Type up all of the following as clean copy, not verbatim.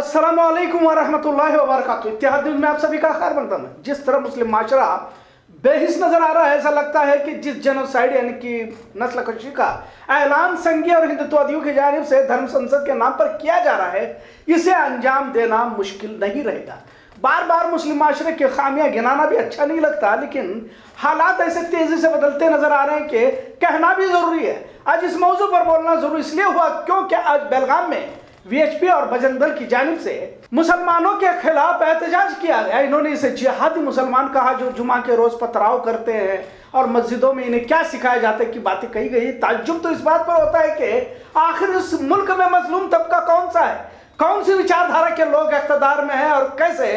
अस्सलामु अलैकुम वरहमतुल्लाहि वबरकातुहू। इत्तेहाद न्यूज़ में आप सभी का खैर मकदम है। जिस तरह मुस्लिम माशरा बेहिस नजर आ रहा है, ऐसा लगता है कि जिस जेनोसाइड यानी कि नस्ल कशी का ऐलान संघीय और हिंदुत्ववादियों की जानिब से धर्म संसद के नाम पर किया जा रहा है, इसे अंजाम देना मुश्किल नहीं रहेगा। बार बार मुस्लिम माशरे की खामियां गिनाना भी अच्छा नहीं लगता, लेकिन हालात ऐसे तेजी से बदलते नजर आ रहे हैं कि कहना भी जरूरी है। आज इस मौजू पर बोलना जरूरी इसलिए हुआ क्योंकि आज बेलगाम में वीएचपी और बजरंग दल की जानिब से मुसलमानों के खिलाफ एहतजाज किया गया। इन्होंने इसे जिहादी मुसलमान कहा जो जुमा के रोज पथराव करते हैं और मस्जिदों में इन्हें क्या सिखाया जाता है की बातें कही गई। ताज्जुब तो इस बात पर होता है कि आखिर इस मुल्क में मजलूम तबका कौन सा है, कौन सी विचारधारा के लोग इख्तिदार में हैं और कैसे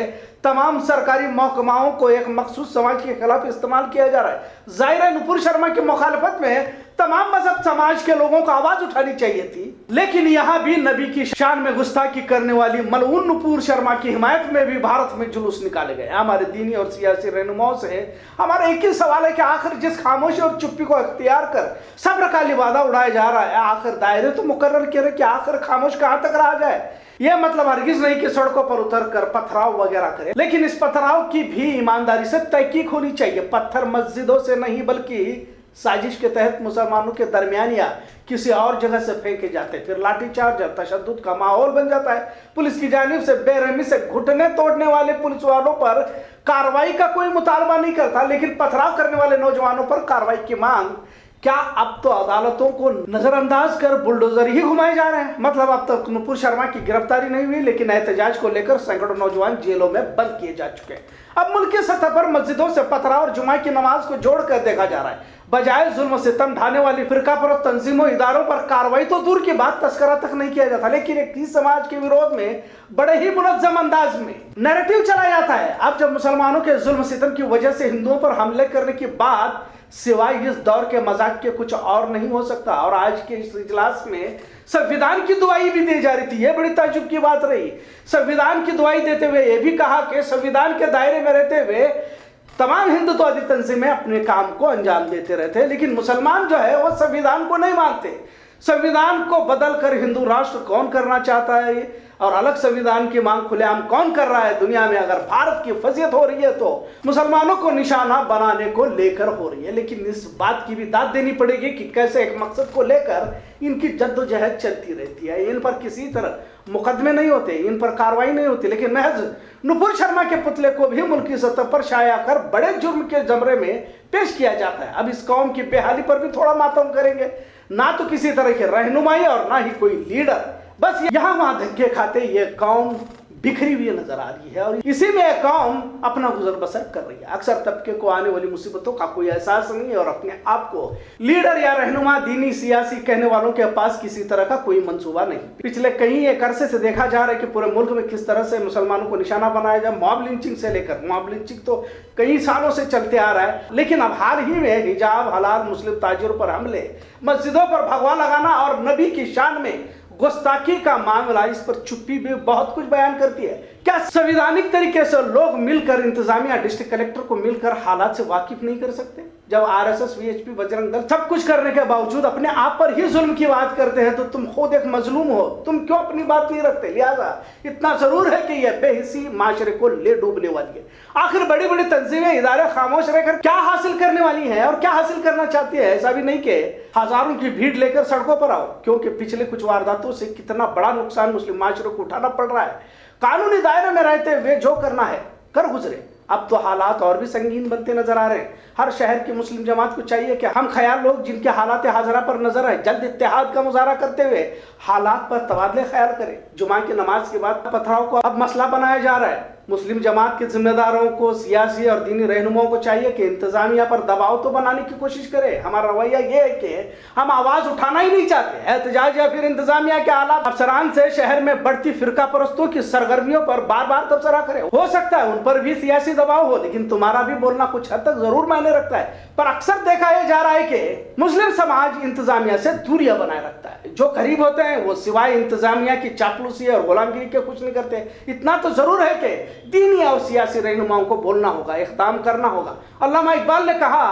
तमाम सरकारी महकमाओं को एक मखसूस समाज के खिलाफ इस्तेमाल किया जा रहा है। जाहिर है नुपुर शर्मा की मुखालफत में तमाम मजहब समाज के लोगों को आवाज उठानी चाहिए थी, लेकिन यहाँ भी नबी की शान में गुस्ताखी करने वाली मलऊन नुपुर शर्मा की हिमायत में भी भारत में जुलूस निकाले गए। हमारे दीनी और सियासी रहनुमाओं से हमारा एक ही सवाल है कि आखिर जिस खामोशी और चुप्पी को इख्तियार कर सब्र का लिबादा उड़ाया जा रहा है, आखिर दायरे तो मुकर्रर किए कि आखिर खामोश कहाँ तक रहा जाए। यह मतलब हरगिज नहीं कि सड़कों पर उतर कर पथराव वगैरह करे, लेकिन इस पथराव की भी ईमानदारी से तहकीक होनी चाहिए। पत्थर मस्जिदों से नहीं बल्कि साजिश के तहत मुसलमानों के दरमियान या किसी और जगह से फेंके जाते, फिर लाठीचार्ज और तशद्दुद का माहौल बन जाता है। पुलिस की जानिब से बेरहमी से घुटने तोड़ने वाले पुलिस वालों पर कार्रवाई का कोई मुतालबा नहीं करता, लेकिन पथराव करने वाले नौजवानों पर कार्रवाई की मांग। क्या अब तो अदालतों को नजरअंदाज कर बुलडोजर ही घुमाए जा रहे हैं? मतलब अब तक नुपुर शर्मा की गिरफ्तारी नहीं हुई, लेकिन एहतजाज को लेकर सैकड़ों नौजवान जेलों में बंद किए जा चुके हैं। अब मुल्क की सतह पर मस्जिदों से पथराव और जुमा की नमाज को जोड़कर देखा जा रहा है। बजाय जुल्म सितम ढाने वाली फिरका परस्त तंजीमों इदारों पर कार्रवाई तो दूर की बात, तस्करा तक नहीं किया जाता, लेकिन एक ही समाज के विरोध में बड़े ही मुनज्जम अंदाज में नैरेटिव चलाया जाता है। अब जब मुसलमानों के जुल्म सितम की वजह से हिंदुओं पर हमले करने की बात सिवाय इस दौर के मजाक के कुछ और नहीं हो सकता। और आज के इस इजलास में संविधान की दुआई भी दी जा रही थी, यह बड़ी ताज्जुब की बात रही। संविधान की दुआई देते हुए यह भी कहा कि संविधान के दायरे में रहते हुए तमाम हिंदुत्ववादी तंजीमें अपने काम को अंजाम देते रहते, लेकिन मुसलमान जो है वो संविधान को नहीं मानते। संविधान को बदल कर हिंदू राष्ट्र कौन करना चाहता है और अलग संविधान की मांग खुलेआम कौन कर रहा है दुनिया में? अगर भारत की फजीयत हो रही है तो मुसलमानों को निशाना बनाने को लेकर हो रही है। लेकिन इस बात की भी दाद देनी पड़ेगी कि कैसे एक मकसद को लेकर इनकी जद्दोजहद चलती रहती है। इन पर किसी तरह मुकदमे नहीं होते, इन पर कार्रवाई नहीं होती, लेकिन महज नुपुर शर्मा के पुतले को भी मुल्क की सतह पर शाया कर बड़े जुर्म के जमरे में पेश किया जाता है। अब इस कौम की बेहाली पर भी थोड़ा मातम करेंगे, ना तो किसी तरह की रहनुमाई और ना ही कोई लीडर, बस यहाँ वहां धक्के खाते ये कौम बिखरी हुई नजर आ रही है और इसी में यह कौम अपना गुजर बसर कर रही है। अक्सर तबके को आने वाली मुसीबतों का कोई एहसास नहीं है और अपने आप को लीडर या रहनुमा दीनी सियासी कहने वालों के पास किसी तरह का कोई मंसूबा नहीं। पिछले कई एक अरसे से देखा जा रहा है कि पूरे मुल्क में किस तरह से मुसलमानों को निशाना बनाया जाए। मॉब लिंचिंग से लेकर, मॉब लिंचिंग तो कई सालों से चलते आ रहा है, लेकिन अब हाल ही में हिजाब हलाल मुस्लिम ताजिरों पर हमले, मस्जिदों पर भगवा लगाना और नबी की शान में गुस्ताखी का मामला, इस पर चुप्पी भी बहुत कुछ बयान करती है। क्या संवैधानिक तरीके से लोग मिलकर इंतजामिया डिस्ट्रिक्ट कलेक्टर को मिलकर हालात से वाकिफ नहीं कर सकते? जब आरएसएस वीएचपी बजरंग दल सब कुछ करने के बावजूद अपने आप पर ही जुल्म की बात करते हैं, तो तुम खुद एक मजलूम हो, तुम क्यों अपनी बात नहीं रखते? लिहाजा इतना जरूर है कि यह बेहिसी माशरे को ले डूबने वाली है। आखिर बड़ी बड़ी तंजीमें इदारे खामोश रहकर क्या हासिल करने वाली हैं और क्या हासिल करना चाहती है? ऐसा भी नहीं कि हजारों की भीड़ लेकर सड़कों पर आओ, क्योंकि पिछले कुछ वारदातों से कितना बड़ा नुकसान मुस्लिम माशरे को उठाना पड़ रहा है। कानूनी दायरे में रहते हुए जो करना है कर गुजरे। अब तो हालात और भी संगीन बनते नजर आ रहे हैं। हर शहर की मुस्लिम जमात को चाहिए कि हम ख्याल लोग जिनके हालात हाजरा पर नजर है जल्द इत्तेहाद का मुजाहरा करते हुए हालात पर तबादले ख्याल करें। जुमा की नमाज के बाद पथराव को अब मसला बनाया जा रहा है। मुस्लिम जमात के जिम्मेदारों को, सियासी और दीनी रहनुमाओं को चाहिए कि इंतजामिया पर दबाव तो बनाने की कोशिश करें। हमारा रवैया ये है कि हम आवाज उठाना ही नहीं चाहते। एहतजाज या फिर इंतजामिया के आला अफसरान से शहर में बढ़ती फिरका परस्तों की सरगर्मियों पर बार बार तबसरा करें। हो सकता है उन पर भी सियासी दबाव हो, लेकिन तुम्हारा भी बोलना कुछ हद तक जरूर मायने रखता है। पर अक्सर देखा यह जा रहा है कि मुस्लिम समाज इंतजामिया से दूरियां बनाए रखता है। जो करीब होते हैं वो सिवाय इंतजामिया की चापलूसी और गुलामगिरी के कुछ नहीं करते। इतना तो जरूर है कि दीनी और सियासी रहनुमाओं को बोलना होगा, इक़दाम करना होगा। अल्लामा इकबाल ने कहा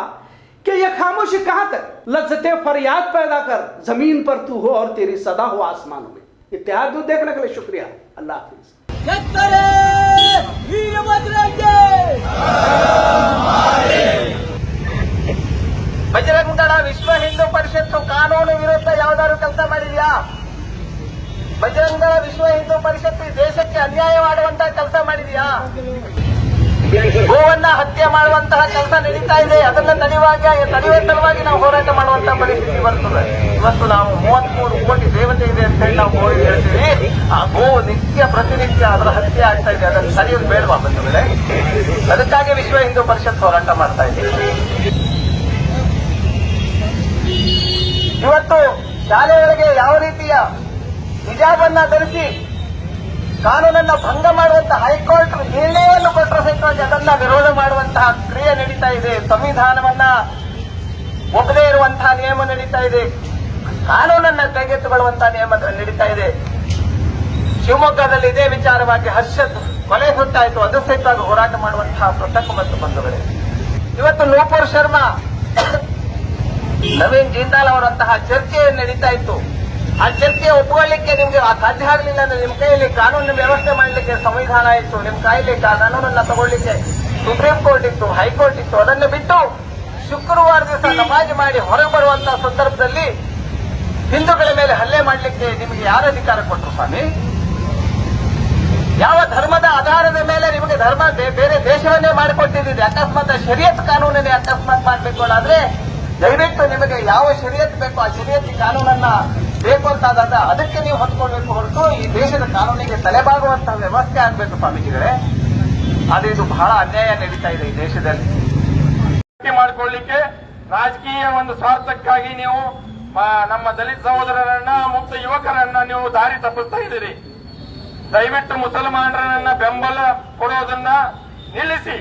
कि यह खामोशी कहां तक, लज्जते फरियाद पैदा कर, जमीन पर तू हो और तेरी सदा हो आसमानों में। इत्तेहाद देखने के लिए शुक्रिया। अल्लाह हाफिज। ಎತ್ತರೆ ವೀರಭದ್ರಗೆ. ಬಜರಂಗ ದಳ ವಿಶ್ವ ಹಿಂದೂ ಪರಿಷತ್ತು ಕಾನೂನು ವಿರುದ್ಧ ಯಾವ್ದಾದ್ರು ಕೆಲಸ ಮಾಡಿದ್ಯಾ? ಬಜರಂಗ ದಳ ವಿಶ್ವ ಹಿಂದೂ ಪರಿಷತ್ತು ಈ ದೇಶಕ್ಕೆ ಅನ್ಯಾಯ ಮಾಡುವಂತಹ ಕೆಲಸ ಮಾಡಿದ್ಯಾ? ಗೋವನ್ನ ಹತ್ಯೆ ಮಾಡುವಂತಹ ಕೆಲಸ ನಡೀತಾ ಇದೆ. ಅದನ್ನ ತಡೆಯುವ ಸಲುವಾಗಿ ನಾವು ಹೋರಾಟ ಮಾಡುವಂತಹ ಪರಿಸ್ಥಿತಿ ಬರ್ತದೆ. ಇವತ್ತು ನಾವು 33 ಕೋಟಿ ದೇವತೆ ಇದೆ ಅಂತ ಹೇಳಿ ನಾವು ಹೋಗಿ ಹೇಳ್ತೀವಿ. ಆ ಗೋವು ನಿತ್ಯ ಪ್ರತಿನಿತ್ಯ ಅದರ ಹತ್ಯೆ ಆಗ್ತಾ ಇದೆ. ಅದನ್ನು ಸರಿಯೋದು ಬೇಡವಾ ಬಂಧುಗಳೇ? ಅದಕ್ಕಾಗಿ ವಿಶ್ವ ಹಿಂದೂ ಪರಿಷತ್ ಹೋರಾಟ ಮಾಡ್ತಾ ಇದೆ. ಇವತ್ತು ಶಾಲೆಗಳಿಗೆ ಯಾವ ರೀತಿಯ ಹಿಜಾಬನ್ನ ಧರಿಸಿ ಕಾನೂನನ್ನ ಭಂಗ ಮಾಡುವಂತಹ ಹೈಕೋರ್ಟ್ ನಿರ್ಣಯವನ್ನು ಕೊಟ್ಟರೆ ಸಹಿತವಾಗಿ ಅದನ್ನ ವಿರೋಧ ಮಾಡುವಂತಹ ಕ್ರಿಯೆ ನಡೀತಾ ಇದೆ. ಸಂವಿಧಾನವನ್ನ ಒಪ್ಪದೇ ಇರುವಂತಹ ನಿಯಮ ನಡೀತಾ ಇದೆ. ಕಾನೂನನ್ನ ಕೈಗೆತ್ತಿಕೊಳ್ಳುವಂತಹ ನಿಯಮ ನಡೀತಾ ಇದೆ. ಶಿವಮೊಗ್ಗದಲ್ಲಿ ಇದೇ ವಿಚಾರವಾಗಿ ಹರ್ಷದ್ ಕೊಲೆ ಹೊತ್ತಾಯಿತು. ಅದು ಸಹಿತವಾಗಿ ಹೋರಾಟ ಮಾಡುವಂತಹ ಪ್ರಸಂಗ ಮತ್ತು ಬಂಧುಗಳೇ, ಇವತ್ತು ನೂಪುರ್ ಶರ್ಮಾ, ನವೀನ್ ಜಿಂದಾಲ್ ಅವರಂತಹ ಚರ್ಚೆ ನಡೀತಾ ಇತ್ತು. ಆ ಚರ್ಚೆ ಒಪ್ಪಿಕೊಳ್ಳಿಕ್ಕೆ ನಿಮ್ಗೆ ಸಾಧ್ಯ ಆಗಲಿಲ್ಲ ಅಂದ್ರೆ ನಿಮ್ಮ ಕೈಯಲ್ಲಿ ಕಾನೂನು ವ್ಯವಸ್ಥೆ ಮಾಡಲಿಕ್ಕೆ ಸಂವಿಧಾನ ಇತ್ತು, ನಿಮ್ಮ ಕೈಯಲ್ಲಿ ಕಾನೂನನ್ನ ತಗೊಳ್ಳಿಕ್ಕೆ ಸುಪ್ರೀಂ ಕೋರ್ಟ್ ಇತ್ತು, ಹೈಕೋರ್ಟ್ ಇತ್ತು. ಅದನ್ನು ಬಿಟ್ಟು ಶುಕ್ರವಾರ ದಿವಸ ನಮಾಜ್ ಮಾಡಿ ಹೊರಗೆ ಬರುವಂತಹ ಸಂದರ್ಭದಲ್ಲಿ ಹಿಂದೂಗಳ ಮೇಲೆ ಹಲ್ಲೆ ಮಾಡಲಿಕ್ಕೆ ನಿಮಗೆ ಯಾರು ಅಧಿಕಾರ ಕೊಟ್ಟರು ಸ್ವಾಮಿ? ಯಾವ ಧರ್ಮದ ಆಧಾರದ ಮೇಲೆ ನಿಮಗೆ ಧರ್ಮ ಬೇರೆ ದೇಶವನ್ನೇ ಮಾಡಿಕೊಟ್ಟಿದ್ದೀರಿ? ಅಕಸ್ಮಾತ್ ಶರಿಯತ್ ಕಾನೂನನ್ನೇ ಅಕಸ್ಮಾತ್ ಮಾಡಬೇಕು ಆದ್ರೆ ದಯವಿಟ್ಟು ನಿಮಗೆ ಯಾವ ಶರಿಯತ್ ಬೇಕೋ ಆ ಶರಿಯತ್ ಕಾನೂನನ್ನ ಬೇಕು ಅಂತಾದಾಗ ಅದಕ್ಕೆ ನೀವು ಹೊಂದ್ಕೊಳ್ಬೇಕು ಹೊರತು ಈ ದೇಶದ ಕಾನೂನಿಗೆ ತಲೆಬಾಗುವಂತಹ ವ್ಯವಸ್ಥೆ ಆಗ್ಬೇಕು ಸ್ವಾಮೀಜಿಗಳೇ. ಆದ್ರೆ ಇದು ಬಹಳ ಅನ್ಯಾಯ ನಡೀತಾ ಇದೆ ಈ ದೇಶದಲ್ಲಿ. ಮಾಡಿಕೊಳ್ಳಿಕ್ಕೆ ರಾಜಕೀಯ ಒಂದು ಸ್ವಾರ್ಥಕ್ಕಾಗಿ ನೀವು ನಮ್ಮ ದಲಿತ ಸಹೋದರರನ್ನ, ಮುಕ್ತ ಯುವಕರನ್ನ ನೀವು ದಾರಿ ತಪ್ಪಿಸ್ತಾ ಇದ್ದೀರಿ. ದಯವಿಟ್ಟು ಮುಸಲ್ಮಾನರನ್ನ ಬೆಂಬಲ ಕೊಡೋದನ್ನ ನಿಲ್ಲಿಸಿ.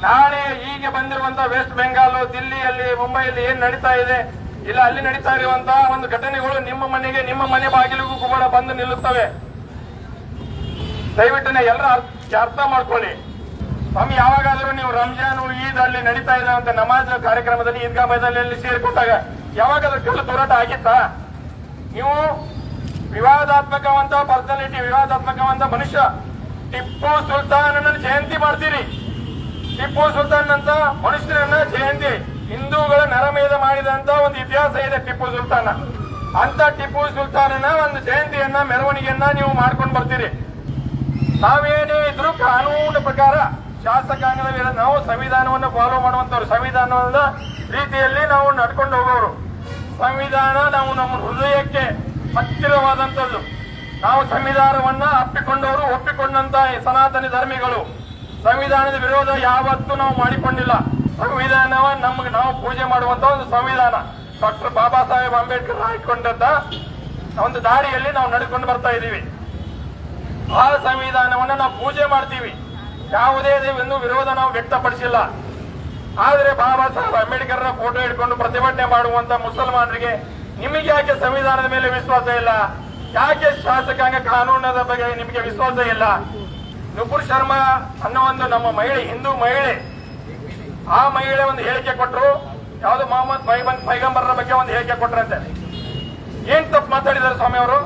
ನಾಳೆ ಹೀಗೆ ಬಂದಿರುವಂತಹ ವೆಸ್ಟ್ ಬೆಂಗಾಲ್, ದಿಲ್ಲಿಯಲ್ಲಿ, ಮುಂಬೈಯಲ್ಲಿ ಏನ್ ನಡೀತಾ ಇದೆ, ಇಲ್ಲ ಅಲ್ಲಿ ನಡೀತಾ ಇರುವಂತಹ ಒಂದು ಘಟನೆಗಳು ನಿಮ್ಮ ಮನೆಗೆ, ನಿಮ್ಮ ಮನೆ ಬಾಗಿಲಿಗೂ ಕೂಡ ಬಂದು ನಿಲ್ಲುತ್ತವೆ. ದಯವಿಟ್ಟು ಎಲ್ಲರ ಅರ್ಥ ಮಾಡ್ಕೊಳ್ಳಿ. ಸ್ವಾಮಿ, ಯಾವಾಗಾದ್ರೂ ನೀವು ರಂಜಾನು, ಈದ್ ಅಲ್ಲಿ ನಡೀತಾ ಇದೆ ಅಂತ ನಮಾಜ್ ಕಾರ್ಯಕ್ರಮದಲ್ಲಿ ಈದ್ಗಾ ಮೈದಾನದಲ್ಲಿ ಸೇರಿಕೊಂಡಾಗ ಯಾವಾಗಾದ್ರೂ ಕಲ್ಲು ತೋರಾಟ ಆಗಿತ್ತಾ? ನೀವು ವಿವಾದಾತ್ಮಕವಂತ ಪರ್ಸನಾಲಿಟಿ, ವಿವಾದಾತ್ಮಕವಂತ ಮನುಷ್ಯ ಟಿಪ್ಪು ಸುಲ್ತಾನನ ಜಯಂತಿ ಮಾಡ್ತೀರಿ. ಟಿಪ್ಪು ಸುಲ್ತಾನ್ ಅಂತ ಮನುಷ್ಯರನ್ನ ಜಯಂತಿ, ಹಿಂದೂಗಳ ನರಮೇಧ ಮಾಡಿದಂತ ಒಂದು ಇತಿಹಾಸ ಇದೆ ಟಿಪ್ಪು ಸುಲ್ತಾನ. ಅಂತ ಟಿಪ್ಪು ಸುಲ್ತಾನನ ಒಂದು ಜಯಂತಿಯನ್ನ, ಮೆರವಣಿಗೆಯನ್ನ ನೀವು ಮಾಡ್ಕೊಂಡು ಬರ್ತೀರಿ. ನಾವೇನೇ ಇದ್ರೂ ಕಾನೂನು ಪ್ರಕಾರ ಶಾಸಕಾಂಗದ ನಾವು ಸಂವಿಧಾನವನ್ನು ಫಾಲೋ ಮಾಡುವಂತವ್ರು, ಸಂವಿಧಾನದ ರೀತಿಯಲ್ಲಿ ನಾವು ನಡ್ಕೊಂಡು ಹೋಗೋರು. ಸಂವಿಧಾನ ನಾವು ನಮ್ಮ ಹೃದಯಕ್ಕೆ ಹತ್ತಿರವಾದಂಥದ್ದು. ನಾವು ಸಂವಿಧಾನವನ್ನ ಅಪ್ಪಿಕೊಂಡವರು, ಒಪ್ಪಿಕೊಂಡಂತ ಸನಾತನ ಧರ್ಮಿಗಳು. ಸಂವಿಧಾನದ ವಿರೋಧ ಯಾವತ್ತೂ ನಾವು ಮಾಡಿಕೊಂಡಿಲ್ಲ. ಸಂವಿಧಾನವ ನಮ್ಗೆ ನಾವು ಪೂಜೆ ಮಾಡುವಂತ ಒಂದು ಸಂವಿಧಾನ ಡಾಕ್ಟರ್ ಬಾಬಾ ಸಾಹೇಬ್ ಅಂಬೇಡ್ಕರ್ ಹಾಕಿಕೊಂಡಂತ ಒಂದು ದಾರಿಯಲ್ಲಿ ನಾವು ನಡ್ಕೊಂಡು ಬರ್ತಾ ಇದ್ದೀವಿ. ಆ ಸಂವಿಧಾನವನ್ನ ನಾವು ಪೂಜೆ ಮಾಡ್ತೀವಿ. ಯಾವುದೇ ಒಂದು ವಿರೋಧ ನಾವು ವ್ಯಕ್ತಪಡಿಸಿಲ್ಲ. ಆದರೆ ಬಾಬಾ ಸಾಹೇಬ್ ಅಂಬೇಡ್ಕರ್ ಫೋಟೋ ಇಟ್ಕೊಂಡು ಪ್ರತಿಭಟನೆ ಮಾಡುವಂತ ಮುಸಲ್ಮಾನರಿಗೆ ನಿಮಗೆ ಯಾಕೆ ಸಂವಿಧಾನದ ಮೇಲೆ ವಿಶ್ವಾಸ ಇಲ್ಲ? ಯಾಕೆ ಶಾಸಕಾಂಗ ಕಾನೂನದ ಬಗ್ಗೆ ನಿಮಗೆ ವಿಶ್ವಾಸ ಇಲ್ಲ? ನೂಪುರ್ ಶರ್ಮಾ ಅನ್ನೋ ಒಂದು ನಮ್ಮ ಮಹಿಳೆ, ಹಿಂದೂ ಮಹಿಳೆ, ಆ ಮಹಿಳೆ ಒಂದು ಹೇಳಿಕೆ ಕೊಟ್ಟರು. ಯಾವುದು ಮೊಹಮ್ಮದ್ ಪೈಗಂಬರ್ರ ಬಗ್ಗೆ ಒಂದು ಹೇಳಿಕೆ ಕೊಟ್ರಂತೆ. ಏನ್ ತಪ್ಪು ಮಾತಾಡಿದಾರೆ ಸ್ವಾಮಿ ಅವರು?